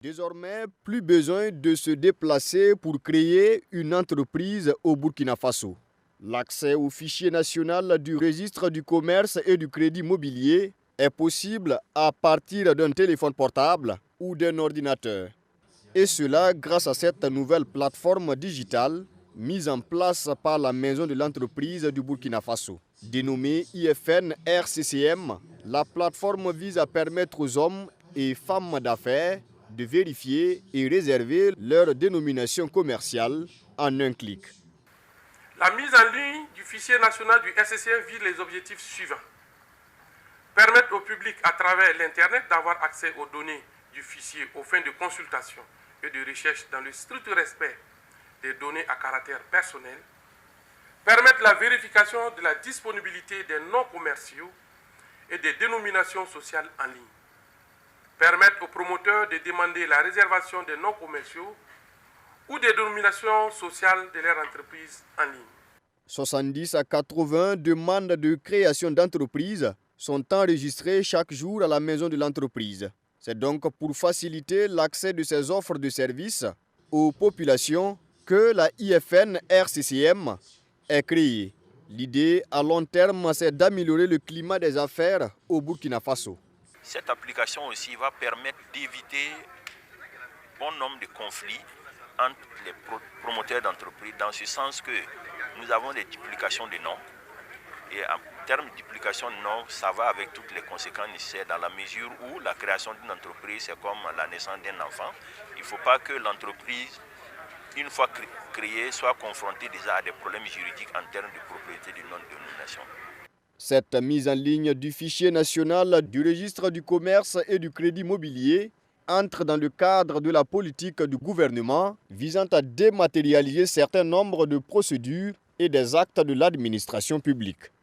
Désormais, plus besoin de se déplacer pour créer une entreprise au Burkina Faso. L'accès au fichier national du registre du commerce et du crédit mobilier est possible à partir d'un téléphone portable ou d'un ordinateur. Et cela grâce à cette nouvelle plateforme digitale mise en place par la Maison de l'entreprise du Burkina Faso. Dénommée IFN RCCM, la plateforme vise à permettre aux hommes et femmes d'affaires de vérifier et réserver leur dénomination commerciale en un clic. La mise en ligne du fichier national du RCCM vise les objectifs suivants. Permettre au public à travers l'Internet d'avoir accès aux données du fichier aux fins de consultation et de recherche dans le strict respect des données à caractère personnel. Permettre la vérification de la disponibilité des noms commerciaux et des dénominations sociales en ligne. Permettre aux promoteurs de demander la réservation des noms commerciaux ou des dénominations sociales de leur entreprise en ligne. 70 à 80 demandes de création d'entreprise sont enregistrées chaque jour à la maison de l'entreprise. C'est donc pour faciliter l'accès de ces offres de services aux populations que la IFN RCCM est créée. L'idée à long terme, c'est d'améliorer le climat des affaires au Burkina Faso. Cette application aussi va permettre d'éviter bon nombre de conflits entre les promoteurs d'entreprises, dans ce sens que nous avons des duplications de noms. Et en termes de duplication de noms, ça va avec toutes les conséquences nécessaires dans la mesure où la création d'une entreprise, c'est comme la naissance d'un enfant. Il ne faut pas que l'entreprise, une fois créée, soit confrontée déjà à des problèmes juridiques en termes de propriété du nom de dénomination. Cette mise en ligne du fichier national du registre du commerce et du crédit mobilier entre dans le cadre de la politique du gouvernement visant à dématérialiser certains nombres de procédures et des actes de l'administration publique.